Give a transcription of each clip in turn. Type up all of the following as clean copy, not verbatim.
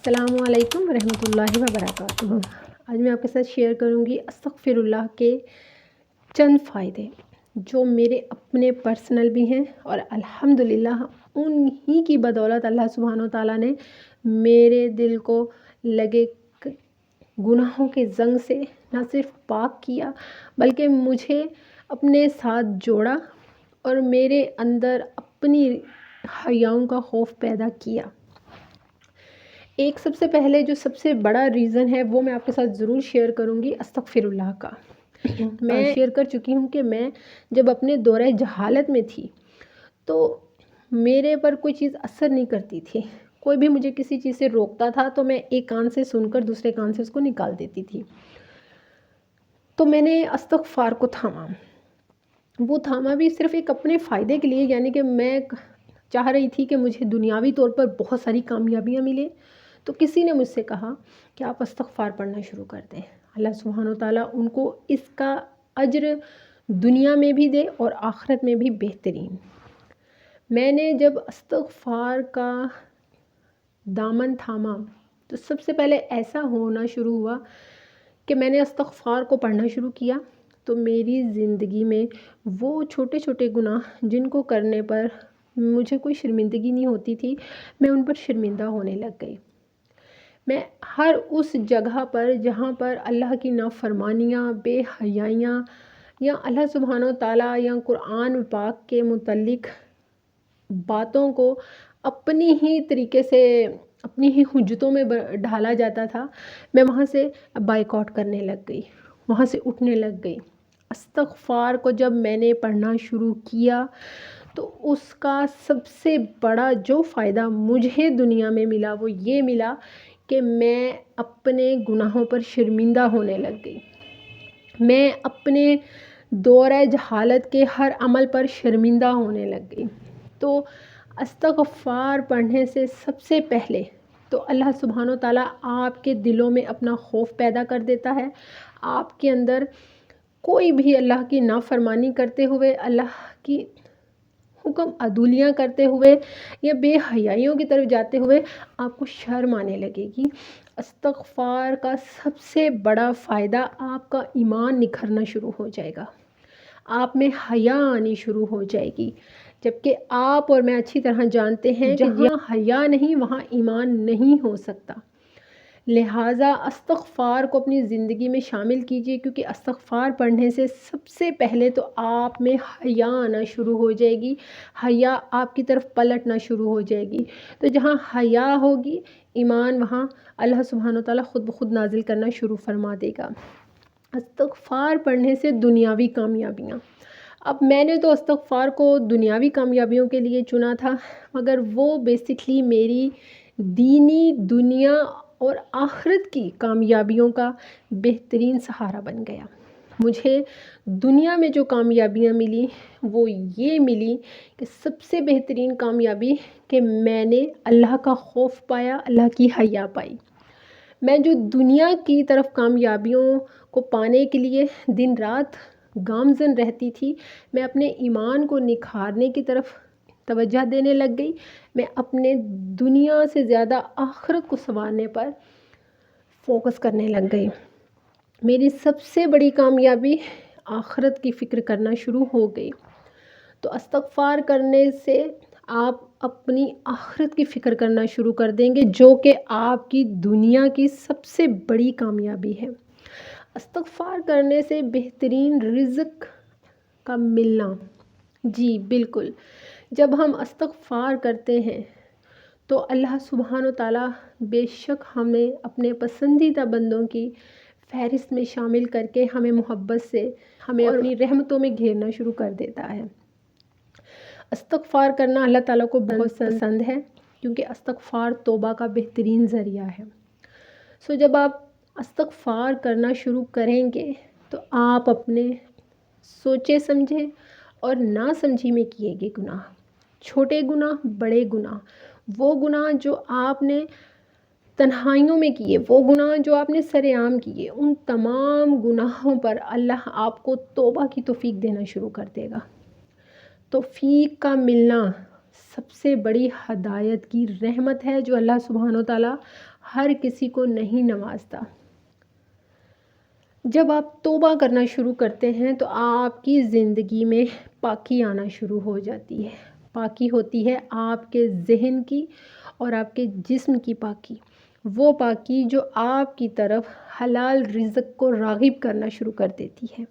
السلام علیکم ورحمۃ اللہ وبرکاتہ۔ آج میں آپ کے ساتھ شیئر کروں گی استغفر اللہ کے چند فائدے جو میرے اپنے پرسنل بھی ہیں، اور الحمدللہ انہی کی بدولت اللہ سبحانہ و تعالیٰ نے میرے دل کو لگے گناہوں کے زنگ سے نہ صرف پاک کیا بلکہ مجھے اپنے ساتھ جوڑا اور میرے اندر اپنی حیاؤں کا خوف پیدا کیا۔ ایک سب سے پہلے جو سب سے بڑا ریزن ہے وہ میں آپ کے ساتھ ضرور شیئر کروں گی استغفر اللہ کا۔ میں شیئر کر چکی ہوں کہ میں جب اپنے دورہ جہالت میں تھی تو میرے پر کوئی چیز اثر نہیں کرتی تھی، کوئی بھی مجھے کسی چیز سے روکتا تھا تو میں ایک کان سے سن کر دوسرے کان سے اس کو نکال دیتی تھی۔ تو میں نے استغفار کو تھاما، وہ تھاما بھی صرف ایک اپنے فائدے کے لیے، یعنی کہ میں چاہ رہی تھی کہ مجھے دنیاوی طور پر بہت ساری کامیابیاں ملیں۔ تو کسی نے مجھ سے کہا کہ آپ استغفار پڑھنا شروع کر دیں، اللہ سبحانہ و تعالیٰ ان کو اس کا اجر دنیا میں بھی دے اور آخرت میں بھی بہترین۔ میں نے جب استغفار کا دامن تھاما تو سب سے پہلے ایسا ہونا شروع ہوا کہ میں نے استغفار کو پڑھنا شروع کیا تو میری زندگی میں وہ چھوٹے چھوٹے گناہ جن کو کرنے پر مجھے کوئی شرمندگی نہیں ہوتی تھی، میں ان پر شرمندہ ہونے لگ گئی۔ میں ہر اس جگہ پر جہاں پر اللہ کی نافرمانیاں، بے حیائیاں یا اللہ سبحانہ و تعالیٰ یا قرآن پاک کے متعلق باتوں کو اپنی ہی طریقے سے اپنی ہی حجتوں میں ڈھالا جاتا تھا، میں وہاں سے بائیکاٹ کرنے لگ گئی، وہاں سے اٹھنے لگ گئی۔ استغفار کو جب میں نے پڑھنا شروع کیا تو اس کا سب سے بڑا جو فائدہ مجھے دنیا میں ملا وہ یہ ملا کہ میں اپنے گناہوں پر شرمندہ ہونے لگ گئی، میں اپنے دورہ جہالت کے ہر عمل پر شرمندہ ہونے لگ گئی۔ تو استغفار پڑھنے سے سب سے پہلے تو اللہ سبحانہ و تعالیٰ آپ کے دلوں میں اپنا خوف پیدا کر دیتا ہے، آپ کے اندر کوئی بھی اللہ کی نافرمانی کرتے ہوئے، اللہ کی حکم عدولیاں کرتے ہوئے یا بے حیائیوں کی طرف جاتے ہوئے آپ کو شرم آنے لگے گی۔ استغفار کا سب سے بڑا فائدہ آپ کا ایمان نکھرنا شروع ہو جائے گا، آپ میں حیا آنی شروع ہو جائے گی، جبکہ آپ اور میں اچھی طرح جانتے ہیں کہ جہاں حیا نہیں وہاں ایمان نہیں ہو سکتا۔ لہٰذا استغفار کو اپنی زندگی میں شامل کیجیے، کیونکہ استغفار پڑھنے سے سب سے پہلے تو آپ میں حیا آنا شروع ہو جائے گی، حیا آپ کی طرف پلٹنا شروع ہو جائے گی۔ تو جہاں حیا ہوگی ایمان وہاں اللہ سبحانہ و تعالیٰ خود بخود نازل کرنا شروع فرما دے گا۔ استغفار پڑھنے سے دنیاوی کامیابیاں، اب میں نے تو استغفار کو دنیاوی کامیابیوں کے لیے چنا تھا، مگر وہ بیسکلی میری دینی، دنیا اور آخرت کی کامیابیوں کا بہترین سہارا بن گیا۔ مجھے دنیا میں جو کامیابیاں ملی وہ یہ ملی کہ سب سے بہترین کامیابی کہ میں نے اللہ کا خوف پایا، اللہ کی حیا پائی۔ میں جو دنیا کی طرف کامیابیوں کو پانے کے لیے دن رات گامزن رہتی تھی، میں اپنے ایمان کو نکھارنے کی طرف توجہ دینے لگ گئی، میں اپنے دنیا سے زیادہ آخرت کو سنوارنے پر فوکس کرنے لگ گئی۔ میری سب سے بڑی کامیابی آخرت کی فکر کرنا شروع ہو گئی۔ تو استغفار کرنے سے آپ اپنی آخرت کی فکر کرنا شروع کر دیں گے، جو کہ آپ کی دنیا کی سب سے بڑی کامیابی ہے۔ استغفار کرنے سے بہترین رزق کا ملنا، جی بالکل، جب ہم استغفار کرتے ہیں تو اللہ سبحانہ و تعالیٰ بے شک ہمیں اپنے پسندیدہ بندوں کی فہرست میں شامل کر کے ہمیں محبت سے ہمیں اپنی رحمتوں میں گھیرنا شروع کر دیتا ہے۔ استغفار کرنا اللہ تعالیٰ کو بہت پسند ہے، کیونکہ استغفار توبہ کا بہترین ذریعہ ہے۔ جب آپ استغفار کرنا شروع کریں گے تو آپ اپنے سوچے سمجھے اور نہ سمجھی میں کیے گئے گناہ، چھوٹے گناہ، بڑے گناہ، وہ گناہ جو آپ نے تنہائیوں میں کیے، وہ گناہ جو آپ نے سر عام کیے، ان تمام گناہوں پر اللہ آپ کو توبہ کی توفیق دینا شروع کر دے گا۔ توفیق کا ملنا سب سے بڑی ہدایت کی رحمت ہے جو اللہ سبحانہ و تعالیٰ ہر کسی کو نہیں نوازتا۔ جب آپ توبہ کرنا شروع کرتے ہیں تو آپ کی زندگی میں پاکی آنا شروع ہو جاتی ہے۔ پاکی ہوتی ہے آپ کے ذہن کی اور آپ کے جسم کی پاکی، وہ پاکی جو آپ کی طرف حلال رزق کو راغب کرنا شروع کر دیتی ہے۔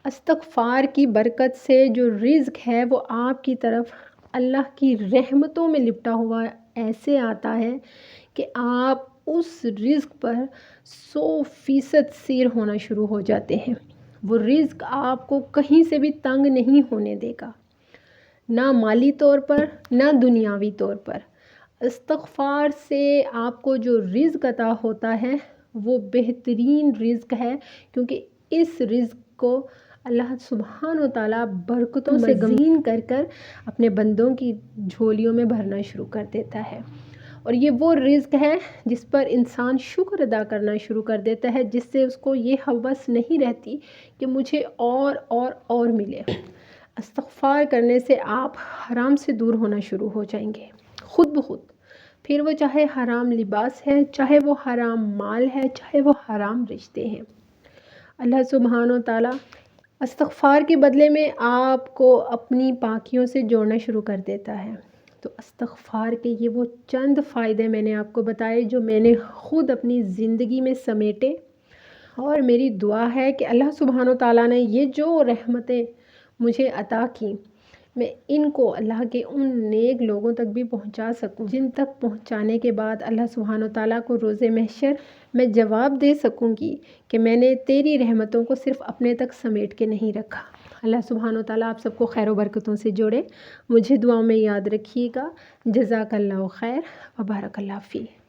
استغفار کی برکت سے جو رزق ہے وہ آپ کی طرف اللہ کی رحمتوں میں لپٹا ہوا ایسے آتا ہے کہ آپ اس رزق پر 100% سیر ہونا شروع ہو جاتے ہیں۔ وہ رزق آپ کو کہیں سے بھی تنگ نہیں ہونے دے گا، نہ مالی طور پر نہ دنیاوی طور پر۔ استغفار سے آپ کو جو رزق عطا ہوتا ہے وہ بہترین رزق ہے، کیونکہ اس رزق کو اللہ سبحانہ و تعالیٰ برکتوں سے مزین کر کر اپنے بندوں کی جھولیوں میں بھرنا شروع کر دیتا ہے۔ اور یہ وہ رزق ہے جس پر انسان شکر ادا کرنا شروع کر دیتا ہے، جس سے اس کو یہ ہوس نہیں رہتی کہ مجھے اور ملے۔ استغفار کرنے سے آپ حرام سے دور ہونا شروع ہو جائیں گے خود بخود، پھر وہ چاہے حرام لباس ہے، چاہے وہ حرام مال ہے، چاہے وہ حرام رشتے ہیں۔ اللہ سبحانہ و تعالیٰ استغفار کے بدلے میں آپ کو اپنی پاکیوں سے جوڑنا شروع کر دیتا ہے۔ تو استغفار کے یہ وہ چند فائدے میں نے آپ کو بتائے جو میں نے خود اپنی زندگی میں سمیٹے، اور میری دعا ہے کہ اللہ سبحانہ و تعالیٰ نے یہ جو رحمتیں مجھے عطا کی، میں ان کو اللہ کے ان نیک لوگوں تک بھی پہنچا سکوں، جن تک پہنچانے کے بعد اللہ سبحانہ و تعالیٰ کو روز محشر میں جواب دے سکوں گی کہ میں نے تیری رحمتوں کو صرف اپنے تک سمیٹ کے نہیں رکھا۔ اللہ سبحانہ و تعالیٰ آپ سب کو خیر و برکتوں سے جوڑے۔ مجھے دعاؤں میں یاد رکھیے گا۔ جزاک اللہ خیر و بارک اللہ فیک۔